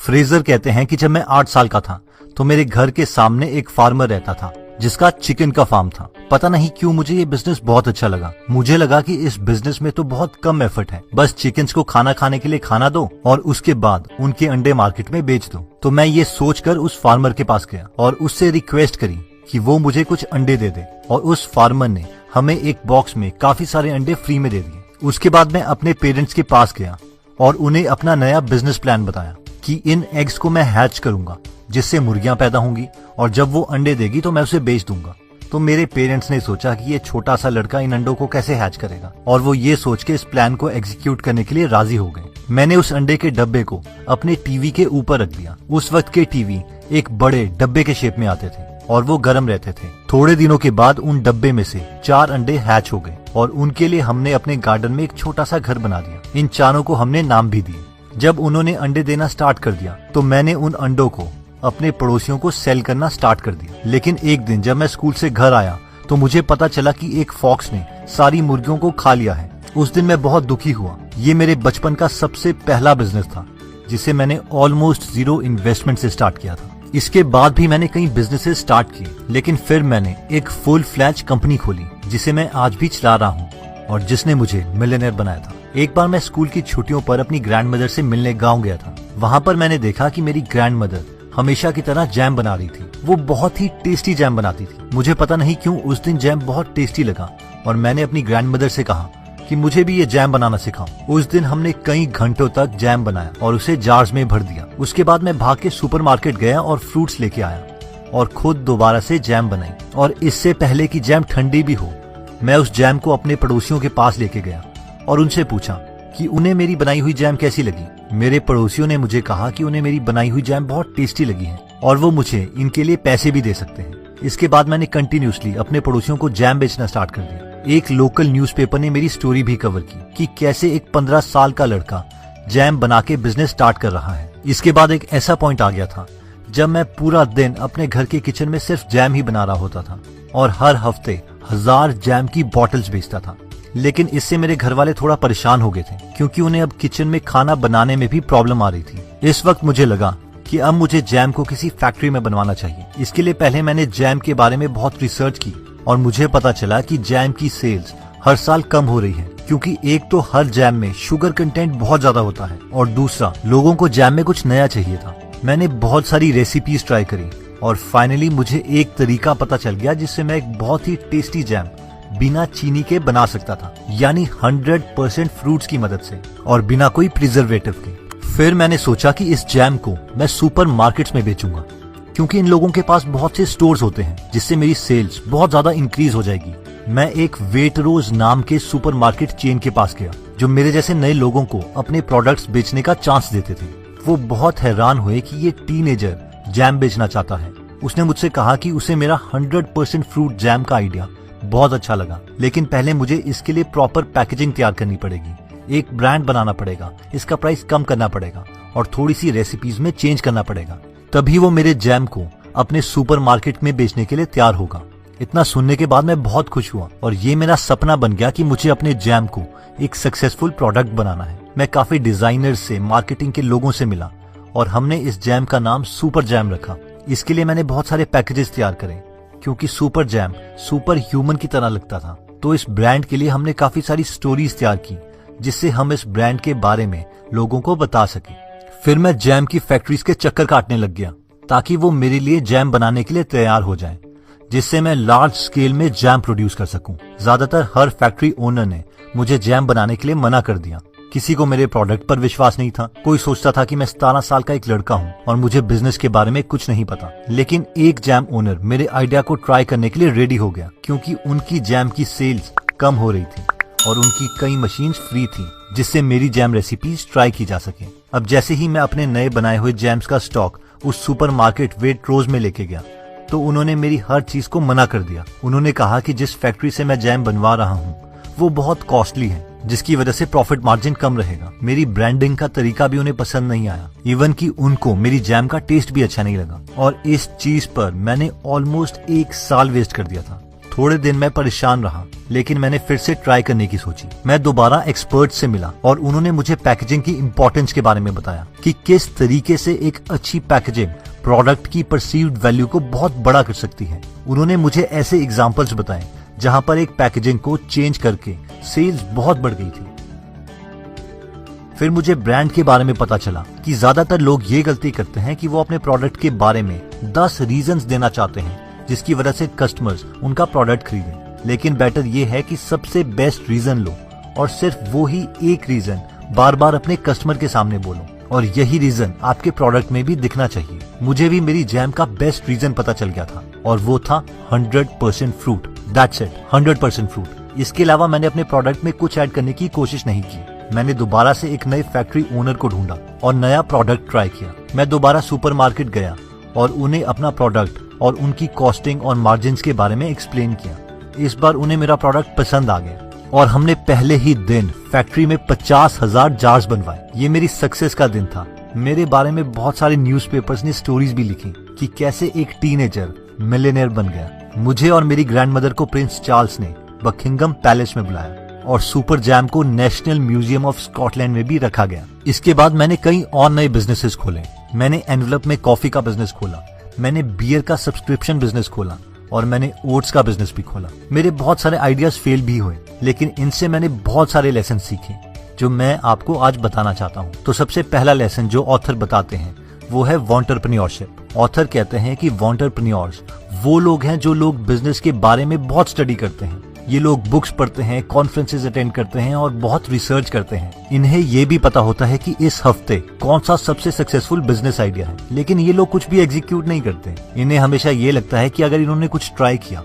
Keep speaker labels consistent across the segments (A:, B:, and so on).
A: Fraser कहते हैं कि जब मैं 8 साल का था तो मेरे घर के सामने एक फार्मर रहता था जिसका चिकन का फार्म था। पता नहीं क्यों मुझे ये बिजनेस बहुत अच्छा लगा। मुझे लगा कि इस बिजनेस में तो बहुत कम एफर्ट है, बस चिकन्स को खाना खाने के लिए खाना दो और उसके बाद उनके अंडे मार्केट में बेच दो। तो मैं ये सोचकर उस फार्मर के पास गया और उससे रिक्वेस्ट करी कि वो मुझे कुछ अंडे दे दे, और उस फार्मर ने हमें एक बॉक्स में काफी सारे अंडे फ्री में दे दिए। उसके बाद मैं अपने पेरेंट्स के पास गया और उन्हें अपना नया बिजनेस प्लान बताया कि इन एग्स को मैं हैच करूंगा जिससे मुर्गियां पैदा होंगी और जब वो अंडे देगी तो मैं उसे बेच दूंगा। तो मेरे पेरेंट्स ने सोचा कि ये छोटा सा लड़का इन अंडों को कैसे हैच करेगा, और वो ये सोच के इस प्लान को एग्जीक्यूट करने के लिए राजी हो गए। मैंने उस अंडे के डब्बे को अपने टीवी के ऊपर रख दिया। उस वक्त के टीवी एक बड़े डब्बे के शेप में आते थे और वो गर्म रहते थे। थोड़े दिनों के बाद उन डब्बे में से 4 अंडे हैच हो गए और उनके लिए हमने अपने गार्डन में एक छोटा सा घर बना दिया। इन चारों को हमने नाम भी दिए। जब उन्होंने अंडे देना स्टार्ट कर दिया तो मैंने उन अंडों को अपने पड़ोसियों को सेल करना स्टार्ट कर दिया। लेकिन एक दिन जब मैं स्कूल से घर आया तो मुझे पता चला कि एक फॉक्स ने सारी मुर्गियों को खा लिया है। उस दिन मैं बहुत दुखी हुआ। ये मेरे बचपन का सबसे पहला बिजनेस था जिसे मैंने ऑलमोस्ट 0 इन्वेस्टमेंट से स्टार्ट किया था। इसके बाद भी मैंने कई बिजनेसेस स्टार्ट किए, लेकिन फिर मैंने एक फुल फ्लैज कंपनी खोली जिसे मैं आज भी चला रहा हूँ और जिसने मुझे मिलियनेयर बनाया था। एक बार मैं स्कूल की छुट्टियों पर अपनी ग्रैंडमदर से मिलने गाँव गया था। वहाँ पर मैंने देखा कि मेरी ग्रैंडमदर हमेशा की तरह जैम बना रही थी। वो बहुत ही टेस्टी जैम बनाती थी। मुझे पता नहीं क्यों उस दिन जैम बहुत टेस्टी लगा और मैंने अपनी ग्रैंडमदर से कहा कि मुझे भी ये जैम बनाना सिखाओ। उस दिन हमने कई घंटों तक जैम बनाया और उसे जार्स में भर दिया। उसके बाद मैं भाग के सुपरमार्केट गया और फ्रूट्स लेके आया और खुद दोबारा से जैम बनाई। और इससे पहले कि जैम ठंडी भी हो, मैं उस जैम को अपने पड़ोसियों के पास लेके गया और उनसे पूछा कि उन्हें मेरी बनाई हुई जैम कैसी लगी। मेरे पड़ोसियों ने मुझे कहा कि उन्हें मेरी बनाई हुई जैम बहुत टेस्टी लगी है और वो मुझे इनके लिए पैसे भी दे सकते हैं। इसके बाद मैंने कंटिन्यूसली अपने पड़ोसियों को जैम बेचना स्टार्ट कर दिया। एक लोकल न्यूज़पेपर ने मेरी स्टोरी भी कवर की कि कैसे एक 15 साल का लड़का जैम बना के बिजनेस स्टार्ट कर रहा है। इसके बाद एक ऐसा पॉइंट आ गया था जब मैं पूरा दिन अपने घर के किचन में सिर्फ जैम ही बना रहा होता था और हर हफ्ते 1000 जैम की बॉटल्स बेचता था। लेकिन इससे मेरे घर वाले थोड़ा परेशान हो गए थे क्योंकि उन्हें अब किचन में खाना बनाने में भी प्रॉब्लम आ रही थी। इस वक्त मुझे लगा कि अब मुझे जैम को किसी फैक्ट्री में बनवाना चाहिए। इसके लिए पहले मैंने जैम के बारे में बहुत रिसर्च की और मुझे पता चला कि जैम की सेल्स हर साल कम हो रही है क्योंकि एक तो हर जैम में शुगर कंटेंट बहुत ज्यादा होता है और दूसरा लोगों को जैम में कुछ नया चाहिए था। मैंने बहुत सारी रेसिपीज ट्राई करी और फाइनली मुझे एक तरीका पता चल गया जिससे मैं एक बहुत ही टेस्टी जैम बिना चीनी के बना सकता था, यानी 100% फ्रूट्स की मदद से और बिना कोई प्रिजर्वेटिव के। फिर मैंने सोचा कि इस जैम को मैं सुपर मार्केट्स में बेचूंगा क्योंकि इन लोगों के पास बहुत से स्टोर्स होते हैं जिससे मेरी सेल्स बहुत ज्यादा इंक्रीज हो जाएगी। मैं एक वेटरोज नाम के सुपरमार्केट चेन के पास गया जो मेरे जैसे नए लोगों को अपने प्रोडक्ट्स बेचने का चांस देते थे। वो बहुत हैरान हुए कि ये टीनेजर जैम बेचना चाहता है। उसने मुझसे कहा कि उसे मेरा 100% फ्रूट जैम का आइडिया बहुत अच्छा लगा, लेकिन पहले मुझे इसके लिए प्रॉपर पैकेजिंग तैयार करनी पड़ेगी, एक ब्रांड बनाना पड़ेगा, इसका प्राइस कम करना पड़ेगा और थोड़ी सी रेसिपीज में चेंज करना पड़ेगा, तभी वो मेरे जैम को अपने सुपरमार्केट में बेचने के लिए तैयार होगा। इतना सुनने के बाद मैं बहुत खुश हुआ और ये मेरा सपना बन गया कि मुझे अपने जैम को एक सक्सेसफुल प्रोडक्ट बनाना है। मैं काफी डिजाइनर्स से, मार्केटिंग के लोगों से मिला और हमने इस जैम का नाम सुपर जैम रखा। इसके लिए मैंने बहुत सारे पैकेजेस तैयार करे क्योंकि सुपर जैम सुपर ह्यूमन की तरह लगता था। तो इस ब्रांड के लिए हमने काफी सारी स्टोरीज तैयार की जिससे हम इस ब्रांड के बारे में लोगों को बता सके। फिर मैं जैम की फैक्ट्रीज के चक्कर काटने लग गया ताकि वो मेरे लिए जैम बनाने के लिए तैयार हो जाएं, जिससे मैं लार्ज स्केल में जैम प्रोड्यूस कर सकूं। ज्यादातर हर फैक्ट्री ओनर ने मुझे जैम बनाने के लिए मना कर दिया। किसी को मेरे प्रोडक्ट पर विश्वास नहीं था। कोई सोचता था कि मैं 17 साल का एक लड़का हूँ और मुझे बिजनेस के बारे में कुछ नहीं पता। लेकिन एक जैम ओनर मेरे आइडिया को ट्राई करने के लिए रेडी हो गया क्योंकि उनकी जैम की सेल्स कम हो रही थी और उनकी कई मशीन्स फ्री थी जिससे मेरी जैम रेसिपीज ट्राई की जा सके। अब जैसे ही मैं अपने नए बनाए हुए जैम्स का स्टॉक उस सुपरमार्केट वेटरोज में लेके गया तो उन्होंने मेरी हर चीज को मना कर दिया। उन्होंने कहा कि जिस फैक्ट्री से मैं जैम बनवा रहा हूँ वो बहुत कॉस्टली है जिसकी वजह से प्रॉफिट मार्जिन कम रहेगा। मेरी ब्रांडिंग का तरीका भी उन्हें पसंद नहीं आया, इवन कि उनको मेरी जैम का टेस्ट भी अच्छा नहीं लगा और इस चीज पर मैंने ऑलमोस्ट 1 साल वेस्ट कर दिया था। थोड़े दिन मैं परेशान रहा, लेकिन मैंने फिर से ट्राई करने की सोची। मैं दोबारा एक्सपर्ट से मिला और उन्होंने मुझे पैकेजिंग की इम्पोर्टेंस के बारे में बताया कि किस तरीके से एक अच्छी पैकेजिंग प्रोडक्ट की परसीव्ड वैल्यू को बहुत बड़ा कर सकती है। उन्होंने मुझे ऐसे एग्जाम्पल्स बताए जहां पर एक पैकेजिंग को चेंज करके सेल्स बहुत बढ़ गई थी। फिर मुझे ब्रांड के बारे में पता चला कि ज्यादातर लोग ये गलती करते हैं कि वो अपने प्रोडक्ट के बारे में 10 रीजंस देना चाहते हैं जिसकी वजह से कस्टमर्स उनका प्रोडक्ट खरीदें। लेकिन बेटर ये है कि सबसे बेस्ट रीजन लो और सिर्फ वो ही एक रीजन बार बार अपने कस्टमर के सामने बोलो, और यही रीजन आपके प्रोडक्ट में भी दिखना चाहिए। मुझे भी मेरी जैम का बेस्ट रीजन पता चल गया था और वो था 100% फ्रूट। That's it, 100% fruit. इसके अलावा मैंने अपने प्रोडक्ट में कुछ ऐड करने की कोशिश नहीं की। मैंने दोबारा से एक नए फैक्ट्री ओनर को ढूंढा और नया प्रोडक्ट ट्राई किया। मैं दोबारा सुपरमार्केट गया और उन्हें अपना प्रोडक्ट और उनकी कॉस्टिंग और मार्जिन्स के बारे में एक्सप्लेन किया। इस बार उन्हें मेरा प्रोडक्ट पसंद आ गया और हमने पहले ही दिन फैक्ट्री में 50,000 जार्स बनवाए। ये मेरी सक्सेस का दिन था। मेरे बारे में बहुत सारे न्यूज़पेपर्स ने स्टोरीज भी लिखी कि कैसे एक टीनेजर मिलियनेयर बन गया। मुझे और मेरी ग्रैंडमदर को प्रिंस चार्ल्स ने बकिंगम पैलेस में बुलाया और सुपर जैम को नेशनल म्यूजियम ऑफ स्कॉटलैंड में भी रखा गया। इसके बाद मैंने कई और नए बिजनेसेस खोले। मैंने एनवलप में कॉफी का बिजनेस खोला, मैंने बियर का सब्सक्रिप्शन बिजनेस खोला और मैंने ओट्स का बिजनेस भी खोला। मेरे बहुत सारे आइडियाज फेल भी हुए, लेकिन इनसे मैंने बहुत सारे लेसन सीखे जो मैं आपको आज बताना चाहता हूँ। तो सबसे पहला लेसन जो ऑथर बताते हैं वो है वॉन्टरप्रेन्योरशिप। ऑथर कहते हैं कि वॉन्टरप्रेन्योर्स वो लोग हैं जो लोग बिजनेस के बारे में बहुत स्टडी करते हैं। ये लोग बुक्स पढ़ते हैं, कॉन्फ्रेंसेस अटेंड करते हैं और बहुत रिसर्च करते हैं। इन्हें ये भी पता होता है कि इस हफ्ते कौन सा सबसे सक्सेसफुल बिजनेस आइडिया है, लेकिन ये लोग कुछ भी एग्जीक्यूट नहीं करते। इन्हें हमेशा ये लगता है कि अगर इन्होंने कुछ ट्राई किया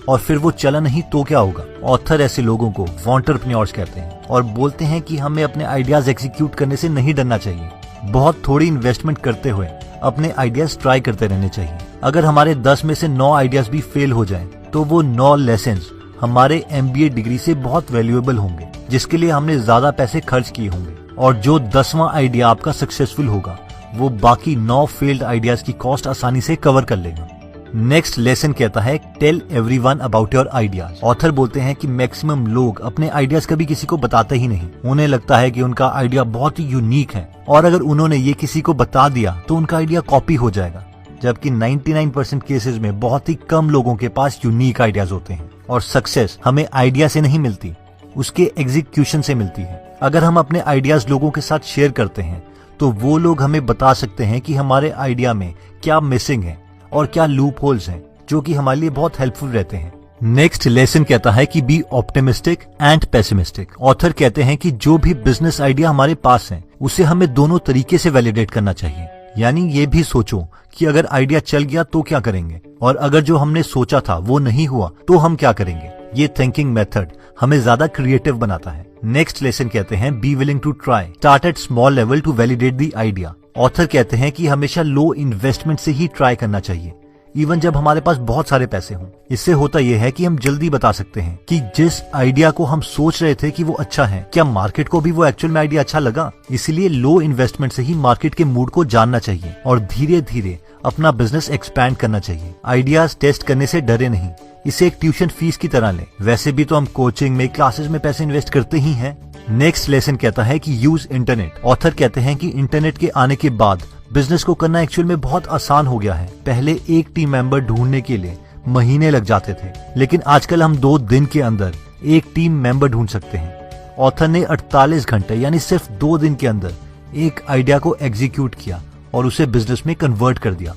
A: और फिर वो चला नहीं तो क्या होगा। ऑथर ऐसे लोगों को वॉन्टरप्रेन्योर्स कहते हैं और बोलते हैं कि हमें अपने आइडियाज एग्जीक्यूट करने से नहीं डरना चाहिए। बहुत थोड़ी इन्वेस्टमेंट करते हुए अपने आइडियाज ट्राई करते रहने चाहिए। अगर हमारे 10 में से 9 आइडियाज भी फेल हो जाएं, तो वो 9 लेसन्स हमारे MBA डिग्री से बहुत वैल्यूएबल होंगे, जिसके लिए हमने ज्यादा पैसे खर्च किए होंगे। और जो 10वां आइडिया आपका सक्सेसफुल होगा वो बाकी 9 फेल्ड आइडियाज की कॉस्ट आसानी से कवर कर लेगा। नेक्स्ट लेसन कहता है tell everyone about your ideas. Author बोलते हैं कि मैक्सिमम लोग अपने आइडियाज कभी किसी को बताते ही नहीं। उन्हें लगता है कि उनका आइडिया बहुत ही यूनिक है और अगर उन्होंने ये किसी को बता दिया तो उनका आइडिया कॉपी हो जाएगा, जबकि 99% केसेस में बहुत ही कम लोगों के पास यूनिक आइडियाज होते हैं। और सक्सेस हमें आइडिया से नहीं मिलती, उसके एग्जीक्यूशन से मिलती है। अगर हम अपने आइडियाज लोगों के साथ शेयर करते हैं तो वो लोग हमें बता सकते हैं कि हमारे आइडिया में क्या मिसिंग है और क्या लूप होल्स हैं, जो कि हमारे लिए बहुत हेल्पफुल रहते हैं। नेक्स्ट लेसन कहता है कि be optimistic and pessimistic. Author कहते हैं कि जो भी बिजनेस आइडिया हमारे पास है उसे हमें दोनों तरीके से वैलिडेट करना चाहिए। यानी ये भी सोचो कि अगर आइडिया चल गया तो क्या करेंगे, और अगर जो हमने सोचा था वो नहीं हुआ तो हम क्या करेंगे। ये थिंकिंग मेथड हमें ज्यादा क्रिएटिव बनाता है। नेक्स्ट लेसन कहते हैं be willing to try, start at small level to validate the idea. Author कहते हैं कि हमेशा लो इन्वेस्टमेंट से ही ट्राई करना चाहिए, इवन जब हमारे पास बहुत सारे पैसे हों। इससे होता यह है कि हम जल्दी बता सकते हैं कि जिस आइडिया को हम सोच रहे थे कि वो अच्छा है, क्या मार्केट को भी वो एक्चुअल में आइडिया अच्छा लगा। इसीलिए लो इन्वेस्टमेंट से ही मार्केट के मूड को जानना चाहिए और धीरे धीरे अपना बिजनेस एक्सपैंड करना चाहिए। आइडियाज टेस्ट करने से डरे नहीं, इसे एक ट्यूशन फीस की तरह लें। वैसे भी तो हम कोचिंग में, क्लासेस में पैसे इन्वेस्ट करते ही हैं। नेक्स्ट लेसन कहता है कि यूज इंटरनेट। ऑथर कहते हैं कि इंटरनेट के आने के बाद बिजनेस को करना एक्चुअल में बहुत आसान हो गया है। पहले एक टीम मेंबर ढूंढने के लिए महीने लग जाते थे, लेकिन आजकल हम 2 दिन के अंदर एक टीम मेंबर ढूंढ सकते हैं। ऑथर ने 48 घंटे यानी सिर्फ 2 दिन के अंदर एक आइडिया को एग्जीक्यूट किया और उसे बिजनेस में कन्वर्ट कर दिया,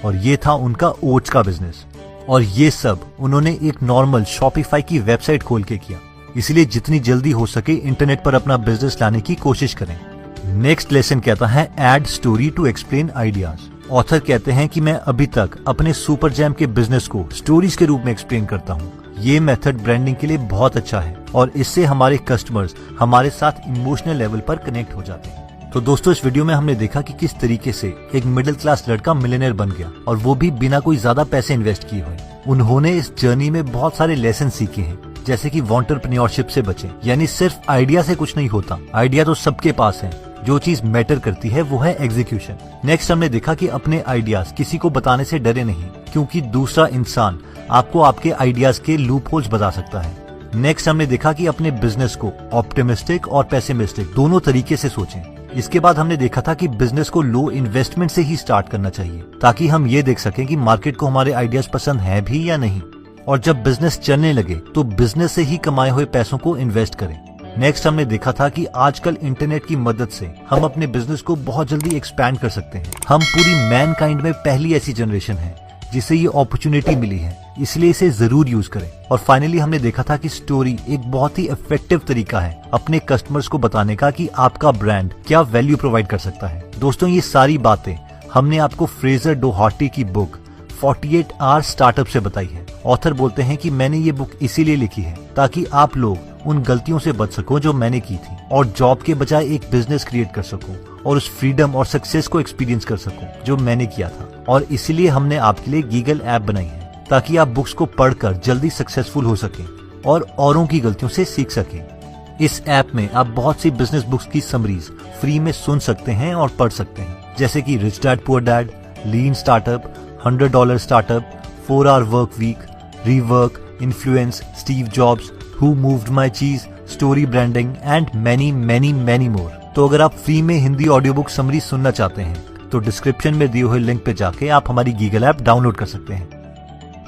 A: और ये था उनका ओट्स का बिजनेस। और ये सब उन्होंने एक नॉर्मल शॉपिफाई की वेबसाइट खोल के किया। इसलिए जितनी जल्दी हो सके इंटरनेट पर अपना बिजनेस लाने की कोशिश करें। नेक्स्ट लेसन कहता है add story to explain ideas. Author कहते हैं कि मैं अभी तक अपने सुपर जैम के बिजनेस को स्टोरीज के रूप में एक्सप्लेन करता हूँ। ये मेथड ब्रांडिंग के लिए बहुत अच्छा है और इससे हमारे कस्टमर्स हमारे साथ इमोशनल लेवल पर कनेक्ट हो जाते हैं। तो दोस्तों, इस वीडियो में हमने देखा कि किस तरीके से एक मिडिल क्लास लड़का मिलियनेयर बन गया, और वो भी बिना कोई ज्यादा पैसे इन्वेस्ट किए हुए। उन्होंने इस जर्नी में बहुत सारे लेसन सीखे हैं, जैसे कि वॉन्टरप्रेन्योरशिप से बचें, यानी सिर्फ आइडिया से कुछ नहीं होता। आइडिया तो सबके पास है, जो चीज मैटर करती है वो है एग्जीक्यूशन। नेक्स्ट हमने देखा कि अपने आइडियाज किसी को बताने से डरे नहीं, क्योंकि दूसरा इंसान आपको आपके आइडियाज के लूप होल्स बता सकता है। नेक्स्ट हमने देखा कि अपने बिजनेस को ऑप्टिमिस्टिक और पेसिमिस्टिक दोनों तरीके से सोचें। इसके बाद हमने देखा था कि बिजनेस को लो इन्वेस्टमेंट से ही स्टार्ट करना चाहिए, ताकि हम ये देख सकें कि मार्केट को हमारे आइडियाज पसंद है भी या नहीं। और जब बिजनेस चलने लगे तो बिजनेस से ही कमाए हुए पैसों को इन्वेस्ट करें। नेक्स्ट हमने देखा था कि आजकल इंटरनेट की मदद से हम अपने बिजनेस को बहुत जल्दी एक्सपैंड कर सकते हैं। हम पूरी मैनकाइंड में पहली ऐसी जनरेशन है जिसे ये अपॉर्चुनिटी मिली है, इसलिए इसे जरूर यूज करें। और फाइनली हमने देखा था कि स्टोरी एक बहुत ही इफेक्टिव तरीका है अपने कस्टमर्स को बताने का कि आपका ब्रांड क्या वैल्यू प्रोवाइड कर सकता है। दोस्तों, ये सारी बातें हमने आपको फ्रेजर डोहार्टी की बुक 48 आवर स्टार्टअप से बताई है। ऑथर बोलते हैं कि मैंने ये बुक इसीलिए लिखी है ताकि आप लोग उन गलतियों से बच सको जो मैंने की थी, और जॉब के बजाय एक बिजनेस क्रिएट कर सको और उस फ्रीडम और सक्सेस को एक्सपीरियंस कर सको जो मैंने किया था। और इसीलिए हमने आपके लिए गीगल ऐप बनाई है ताकि आप बुक्स को पढ़कर जल्दी सक्सेसफुल हो सकें और औरों की गलतियों से सीख सकें। इस ऐप में आप बहुत सी बिजनेस बुक्स की समरीज फ्री में सुन सकते हैं और पढ़ सकते हैं, जैसे कि rich dad poor dad, lean startup, $100 startup, 4 hour work week, rework, influence, Steve Jobs, who moved my cheese, story branding and many many many more. तो अगर आप फ्री में हिंदी ऑडियो बुक समरी सुनना चाहते हैं तो डिस्क्रिप्शन में दिए हुए लिंक पे जाके आप हमारी गीगल ऐप डाउनलोड कर सकते हैं।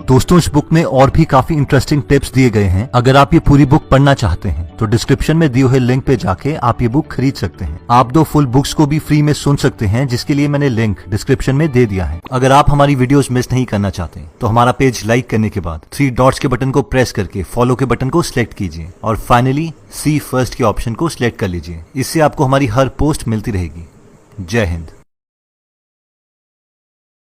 A: दोस्तों, इस बुक में और भी काफी इंटरेस्टिंग टिप्स दिए गए हैं। अगर आप ये पूरी बुक पढ़ना चाहते हैं तो डिस्क्रिप्शन में दिए हुए लिंक पे जाके आप ये बुक खरीद सकते हैं। आप 2 फुल बुक्स को भी फ्री में सुन सकते हैं, जिसके लिए मैंने लिंक डिस्क्रिप्शन में दे दिया है। अगर आप हमारी वीडियोस मिस नहीं करना चाहते तो हमारा पेज लाइक करने के बाद 3 डॉट्स के बटन को प्रेस करके फॉलो के बटन को सिलेक्ट कीजिए और फाइनली सी फर्स्ट के ऑप्शन को सिलेक्ट कर लीजिए। इससे आपको हमारी हर पोस्ट मिलती रहेगी। जय हिंद।